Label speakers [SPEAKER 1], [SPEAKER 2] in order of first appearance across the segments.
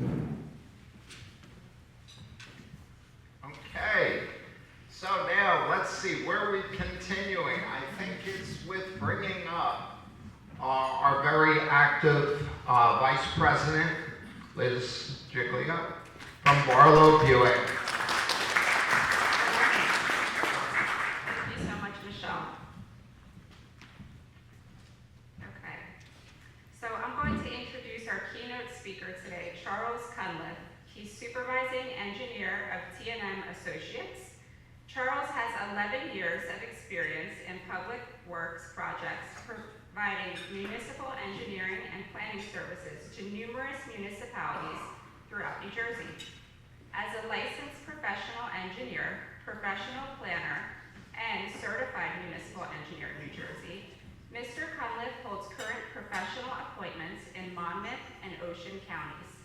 [SPEAKER 1] Okay, so now let's see, where are we continuing? I think it's with bringing up our very active Vice President, Liz Giglio, from Barlow Buick.
[SPEAKER 2] Thank you so much, Michelle. Okay, so I'm going to introduce our keynote speaker today, Charles Cunliffe. He's Supervising Engineer of T&M Associates. Charles has 11 years of experience in public works projects, providing municipal engineering and planning services to numerous municipalities throughout New Jersey. As a licensed professional engineer, professional planner, and certified municipal engineer in New Jersey, Mr. Cunliffe holds current professional appointments in Monmouth and Ocean counties.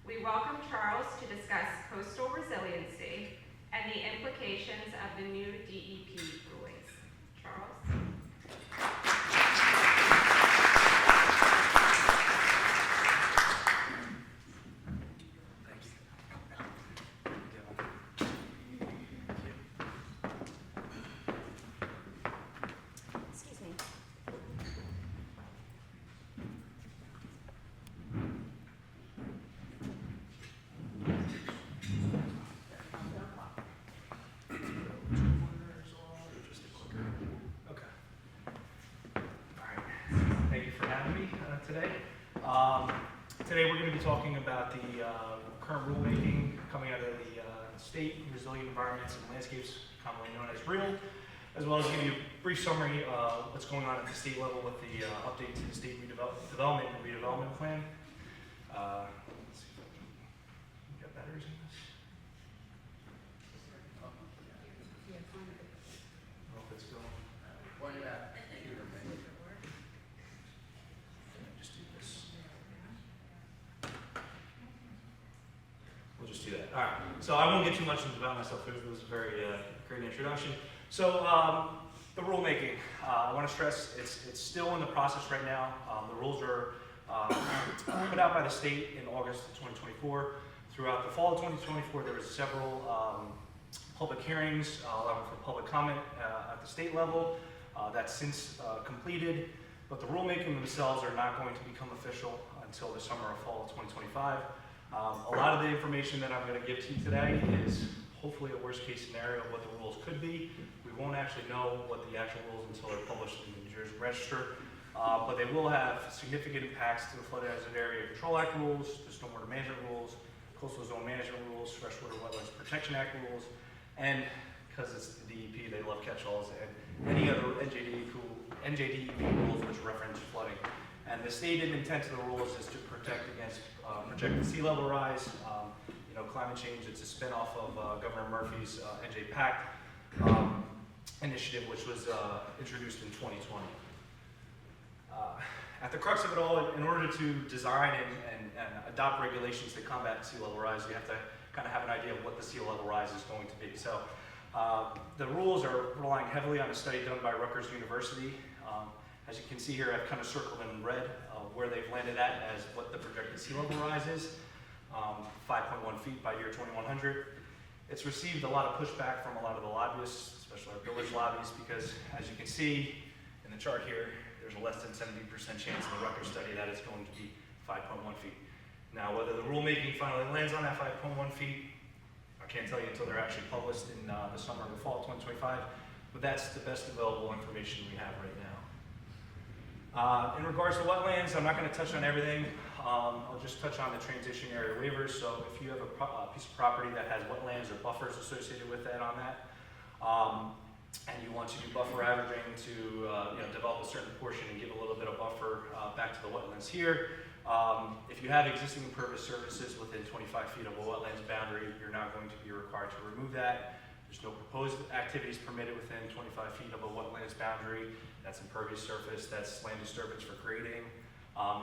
[SPEAKER 2] We welcome Charles to discuss coastal resiliency and the implications of the new DEP rulings. Charles?
[SPEAKER 3] Excuse me.
[SPEAKER 4] Today we're going to be talking about the current rulemaking coming out of the state resilient environments and landscapes, commonly known as REAL, as well as give you a brief summary of what's going on at the state level with the update to the state development and redevelopment plan. Let's see if I can get batteries in this. I don't know if it's going. Just do this. We'll just do that. All right. So I won't get too much about myself. It was a very great introduction. So the rulemaking, I want to stress it's still in the process right now. The rules are put out by the state in August of 2024. Throughout the fall of 2024, there was several public hearings allowing for public comment at the state level. That's since completed, but the rulemaking themselves are not going to become official until the summer or fall of 2025. A lot of the information that I'm going to give to you today is hopefully a worst case scenario of what the rules could be. We won't actually know what the actual rules until they're published in the New Jersey Register, but they will have significant impacts to the Flood Hazard Area Control Act rules, the Stormwater Management rules, Coastal Zone Management rules, Freshwater Wetlands Protection Act rules, and because it's the DEP, they love catch-alls, and any other NJDEP rules which reference flooding. And the stated intent of the rules is to protect against projected sea level rise. Climate change, it's a spin-off of Governor Murphy's NJ Pact initiative, which was introduced in 2020. At the crux of it all, in order to design and adopt regulations to combat sea level rise, you have to kind of have an idea of what the sea level rise is going to be. So the rules are relying heavily on a study done by Rutgers University. As you can see here, I've kind of circled in red where they've landed at as what the projected sea level rise is, 5.1 feet by year 2100. It's received a lot of pushback from a lot of the lobbyists, especially our village lobbies, because as you can see in the chart here, there's a less than 70% chance in the Rutgers study that it's going to be 5.1 feet. Now, whether the rulemaking finally lands on that 5.1 feet, I can't tell you until they're actually published in the summer or the fall of 2025, but that's the best available information we have right now. In regards to wetlands, I'm not going to touch on everything. I'll just touch on the transition area waivers. So if you have a piece of property that has wetlands or buffers associated with that on that, and you want to do buffer averaging to develop a certain portion and give a little bit of buffer back to the wetlands here, if you have existing impervious surfaces within 25 feet of a wetlands boundary, you're not going to be required to remove that. There's no proposed activities permitted within 25 feet of a wetlands boundary. That's impervious surface, that's land disturbance for grading.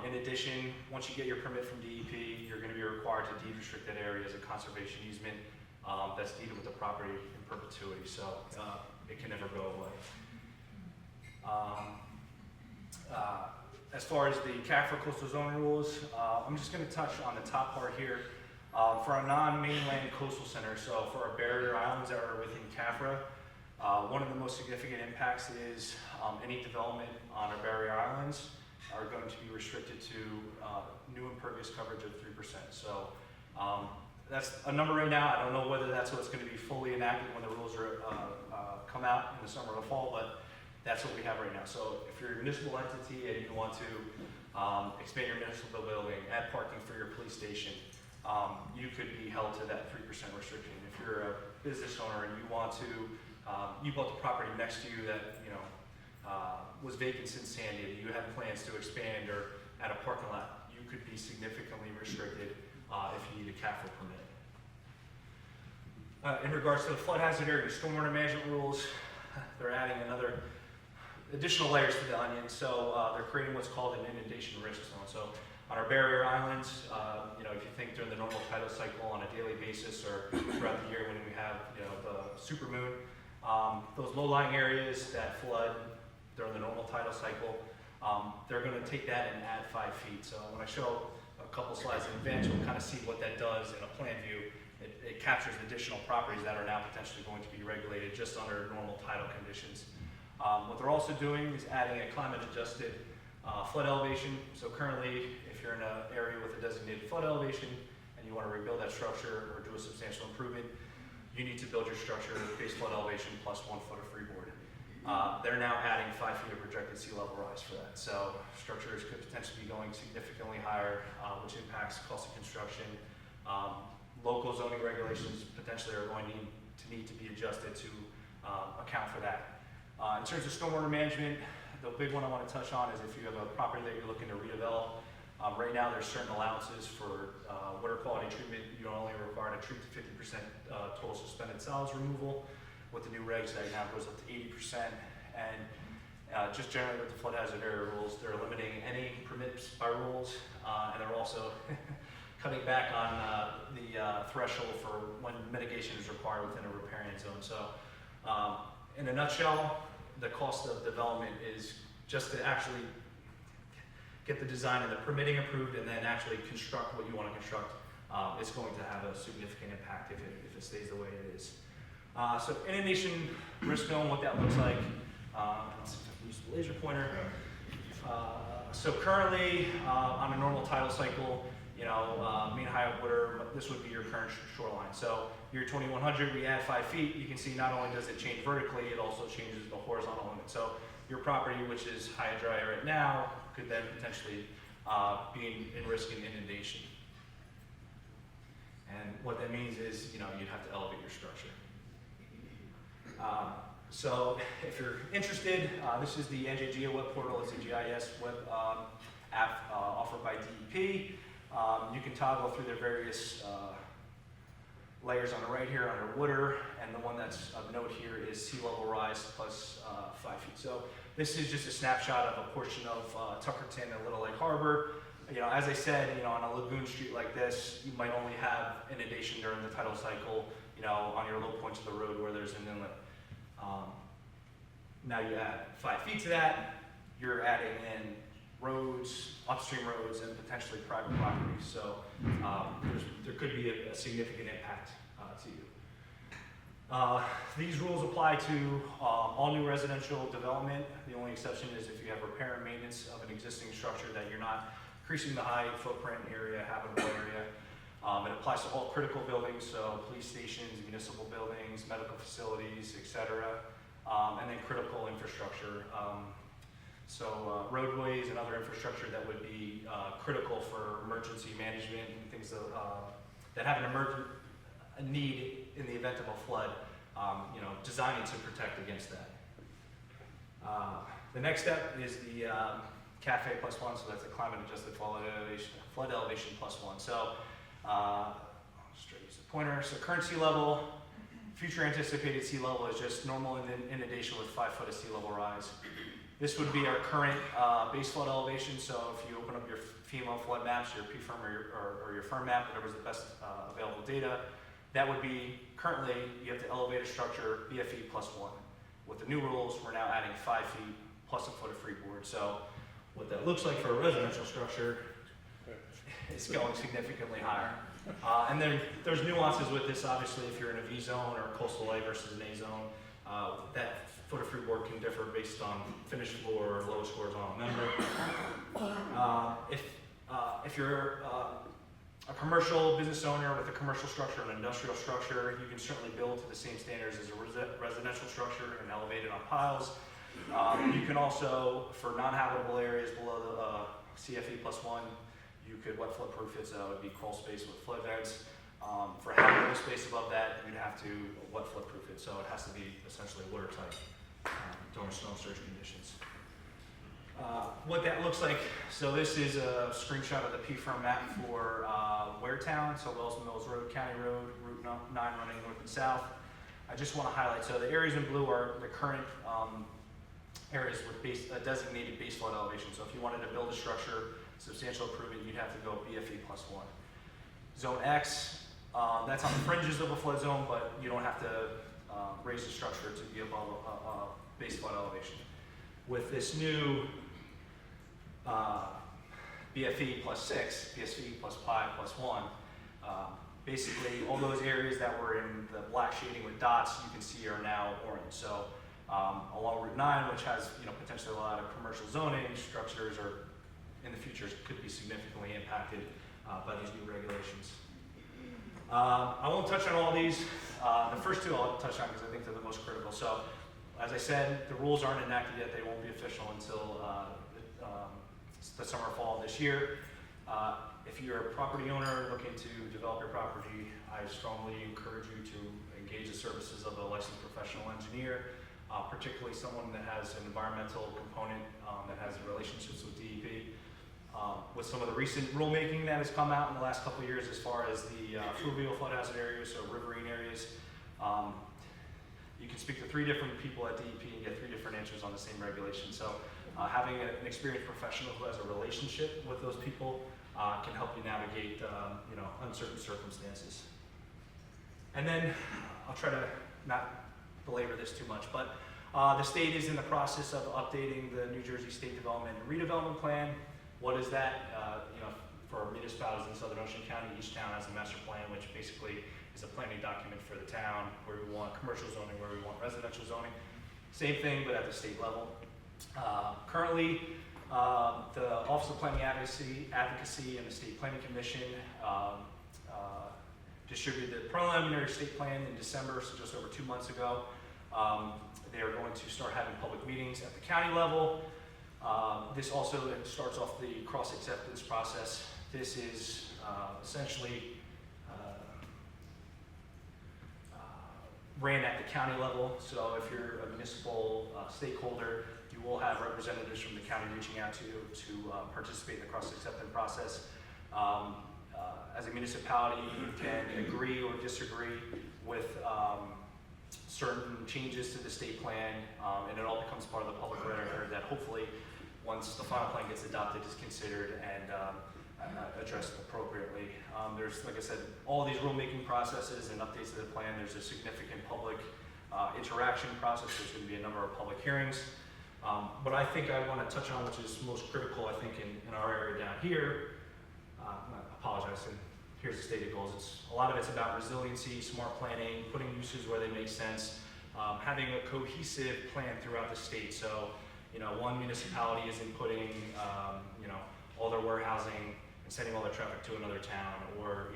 [SPEAKER 4] In addition, once you get your permit from DEP, you're going to be required to deed restrict that area as a conservation easement that's deeded with the property in perpetuity, so it can never go away. as far as the CAFRA coastal zone rules, I'm just going to touch on the top part here. For our non-mainland coastal centers, so for our barrier islands that are within CAFRA, one of the most significant impacts is any development on our barrier islands are going to be restricted to new impervious coverage of 3%. So that's a number right now. I don't know whether that's what's going to be fully enacted when the rules are come out in the summer or fall, but that's what we have right now. So if you're a municipal entity and you want to expand your municipal building, add parking for your police station, you could be held to that 3% restriction. If you're a business owner and you want to, you bought the property next to you that was vacant since Sandy, you have plans to expand or add a parking lot, you could be significantly restricted if you need a CAFRA permit. In regards to the flood hazard area stormwater management rules, they're adding additional layers to the onion. So they're creating what's called an inundation risk zone. So on our barrier islands, if you think during the normal tidal cycle on a daily basis or throughout the year when we have the supermoon, those low-lying areas that flood during the normal tidal cycle, they're going to take that and add 5 feet. So when I show a couple slides in advance, we'll kind of see what that does in a plan view. It captures additional properties that are now potentially going to be regulated just under normal tidal conditions. What they're also doing is adding a climate-adjusted flood elevation. So currently, if you're in an area with a designated flood elevation and you want to rebuild that structure or do a substantial improvement, you need to build your structure base flood elevation plus 1 foot of freeboard. They're now adding 5 feet of projected sea level rise for that. So structures could potentially be going significantly higher, which impacts cost of construction. Local zoning regulations potentially are going to need to be adjusted to account for that. In terms of stormwater management, the big one I want to touch on is if you have a property that you're looking to redevelop. Right now, there's certain allowances for water quality treatment. You're only required to treat to 50% total suspended solids removal. With the new regs, that now goes up to 80%. And just generally with the flood hazard area rules, they're limiting any permits by rules, and they're also cutting back on the threshold for when mitigation is required within a riparian zone. So in a nutshell, the cost of development is just to actually get the design and the permitting approved and then actually construct what you want to construct. It's going to have a significant impact if it stays the way it is. So inundation risk zone, what that looks like. Let's see if I can use the laser pointer. So currently, on a normal tidal cycle, mean high water, this would be your current shoreline. So year 2100, we add 5 feet. You can see not only does it change vertically, it also changes the horizontal limit. So your property, which is high and dry right now, could then potentially be in risk in inundation. And what that means is, you'd have to elevate your structure. So if you're interested, this is the NJGEO web portal. It's a GIS web app offered by DEP. You can toggle through their various layers on the right here under water, and the one that's of note here is sea level rise plus 5 feet. So this is just a snapshot of a portion of Tuckerton and Little Lake Harbor. As I said, on a lagoon street like this, you might only have inundation during the tidal cycle, on your low points of the road where there's an inlet. Now you add 5 feet to that, you're adding in roads, upstream roads, and potentially private properties. So there could be a significant impact to you. These rules apply to all new residential development. The only exception is if you have repair and maintenance of an existing structure that you're not increasing the height, footprint, area, habitable area. It applies to all critical buildings, so police stations, municipal buildings, medical facilities, etc. And then critical infrastructure. So roadways and other infrastructure that would be critical for emergency management and things that have a need in the event of a flood, designing to protect against that. The next step is the CAFE +1, so that's a climate adjusted flood elevation +1. So I'll just try to use the pointer. So current sea level, future anticipated sea level is just normal inundation with 5 foot of sea level rise. This would be our current base flood elevation. So if you open up your FEMA flood maps, your PFIRM or your FIRM map, whatever's the best available data, that would be currently you have to elevate a structure BFE +1. With the new rules, we're now adding 5 feet plus a foot of freeboard. So What that looks like for a residential structure is going significantly higher. And then there's nuances with this, obviously, if you're in a V zone or a coastal A versus an A zone, that foot of freeboard can differ based on finished floor or lowest horizontal member. If you're a commercial business owner with a commercial structure and industrial structure, you can certainly build to the same standards as a residential structure and elevate it on piles. You can also, for non-habitable areas below the CFE +1, you could wet flood proof it, so it would be crawl space with flood vents. For habitable space above that, you'd have to wet flood proof it, so it has to be essentially watertight during storm surge conditions. What that looks like, so this is a screenshot of the P-firm map for Waretown, so Wells Mills Road, County Road, Route 9 running north and south. I just want to highlight, so the areas in blue are the current areas with designated base flood elevation. So if you wanted to build a structure, substantial improvement, you'd have to go BFE +1. Zone X, that's on the fringes of a flood zone, but you don't have to raise the structure to be above base flood elevation. With this new BFE +6, BSE +5 +1, basically all those areas that were in the black shading with dots you can see are now orange. So along Route 9, which has potentially a lot of commercial zoning, structures are in the future could be significantly impacted by these new regulations. I won't touch on all these. The first two I'll touch on because I think they're the most critical. So, as I said, the rules aren't enacted yet. They won't be official until the summer, fall of this year. If you're a property owner looking to develop your property, I strongly encourage you to engage the services of a licensed professional engineer, particularly someone that has an environmental component that has relationships with DEP. With some of the recent rulemaking that has come out in the last couple of years as far as the fluvial flood hazard areas, so riverine areas, you can speak to 3 different people at DEP and get 3 different answers on the same regulation. So having an experienced professional who has a relationship with those people can help you navigate uncertain circumstances. And then I'll try to not belabor this too much, but the state is in the process of updating the New Jersey State Development and Redevelopment Plan. What is that? For municipalities in Southern Ocean County, each town has a master plan, which basically is a planning document for the town where we want commercial zoning, where we want residential zoning. Same thing, but at the state level. Currently, the Office of Planning Advocacy and the State Planning Commission distributed the preliminary state plan in December, so just over 2 months ago. They are going to start having public meetings at the county level. This also starts off the cross-acceptance process. This is essentially ran at the county level. So if you're a municipal stakeholder, you will have representatives from the county reaching out to you to participate in the cross-acceptance process. As a municipality, you can agree or disagree with certain changes to the state plan, and it all becomes part of the public record that hopefully, once the final plan gets adopted, is considered and addressed appropriately. There's, like I said, all these rulemaking processes and updates to the plan. There's a significant public interaction process. There's going to be a number of public hearings. But I think I want to touch on, which is most critical, I think, in our area down here. I apologize, and here's the stated goals. A lot of it's about resiliency, smart planning, putting uses where they make sense, having a cohesive plan throughout the state. So, one municipality isn't putting, all their warehousing and sending all their traffic to another town, or,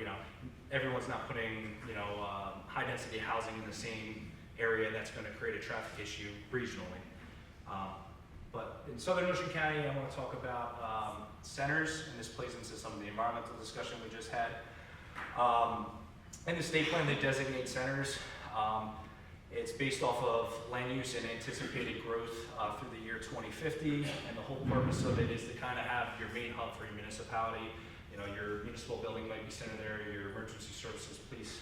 [SPEAKER 4] everyone's not putting, high-density housing in the same area that's going to create a traffic issue regionally. But in Southern Ocean County, I want to talk about centers, and this plays into some of the environmental discussion we just had. In the state plan, they designate centers. It's based off of land use and anticipated growth through the year 2050, and the whole purpose of it is to kind of have your main hub for your municipality. Your municipal building might be centered there, your emergency services, police,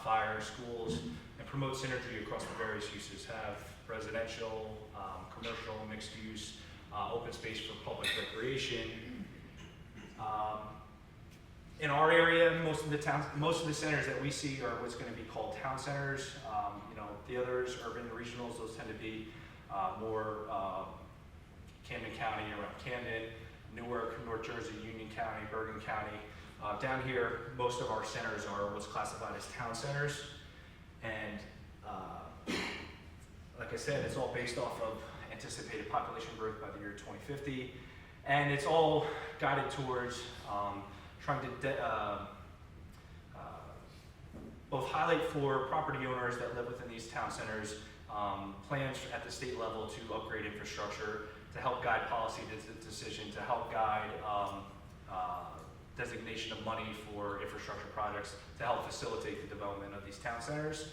[SPEAKER 4] fire, schools, and promote synergy across the various uses. Have residential, commercial, mixed use, open space for public recreation. In our area, most of the centers that we see are what's going to be called town centers. The others, urban regionals, those tend to be more Camden County, around Camden, Newark, North Jersey, Union County, Bergen County. Down here, most of our centers are what's classified as town centers. And like I said, it's all based off of anticipated population growth by the year 2050. And it's all guided towards trying to both highlight for property owners that live within these town centers plans at the state level to upgrade infrastructure, to help guide policy decision, to help guide designation of money for infrastructure projects, to help facilitate the development of these town centers.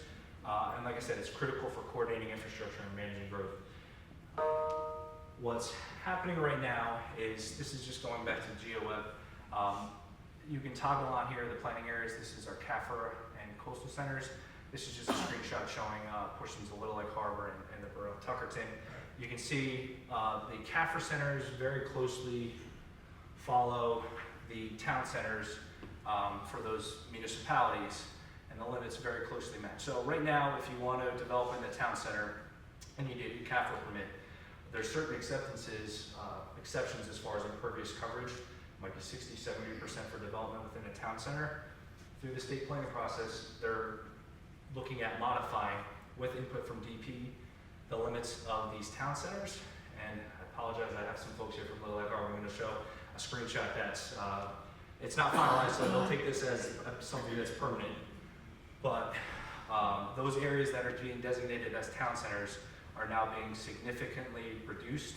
[SPEAKER 4] And like I said, it's critical for coordinating infrastructure and managing growth. What's happening right now is, this is just going back to GeoWeb. You can toggle on here the planning areas. This is our CAFR and coastal centers. This is just a screenshot showing portions of Little Lake Harbor and the borough of Tuckerton. You can see the CAFR centers very closely follow the town centers for those municipalities, and the limits very closely match. So right now, if you want to develop in the town center and you need a CAFR permit, there's certain exceptions as far as impervious coverage. Might be 60, 70% for development within a town center. Through the state planning process, they're looking at modifying, with input from DP, the limits of these town centers. And I apologize, I have some folks here from Little Lake Harbor. I'm going to show a screenshot that's, it's not finalized, so they'll take this as something that's permanent. But those areas that are being designated as town centers are now being significantly reduced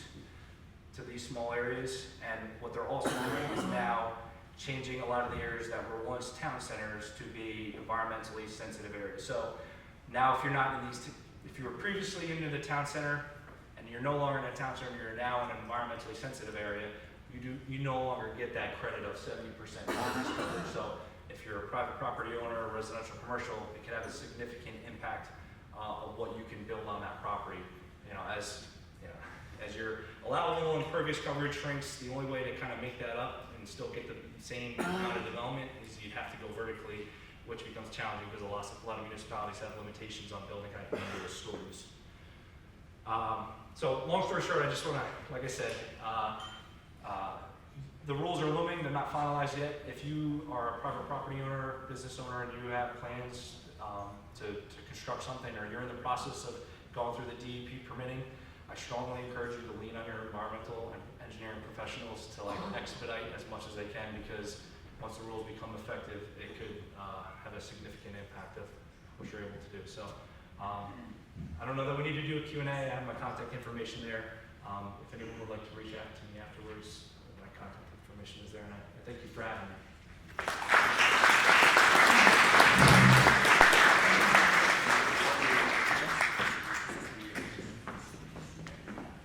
[SPEAKER 4] to these small areas. And what they're also doing is now changing a lot of the areas that were once town centers to be environmentally sensitive areas. So now if you're not in these, if you were previously in the town center and you're no longer in a town center, you're now in an environmentally sensitive area, you no longer get that credit of 70% impervious coverage. So if you're a private property owner or residential commercial, it can have a significant impact of what you can build on that property. As your allowable impervious coverage shrinks, the only way to kind of make that up and still get the same amount of development is you'd have to go vertically, which becomes challenging because a lot of municipalities have limitations on building kind of individual stories. So long story short, I just want to, like I said, the rules are looming. They're not finalized yet. If you are a private property owner, business owner, and you have plans to construct something, or you're in the process of going through the DEP permitting, I strongly encourage you to lean on your environmental and engineering professionals to expedite as much as they can, because once the rules become effective, it could have a significant impact of what you're able to do. So I don't know that we need to do a Q&A. I have my contact information there. If anyone would like to reach out to me afterwards, my contact information is there, and I thank you for having me.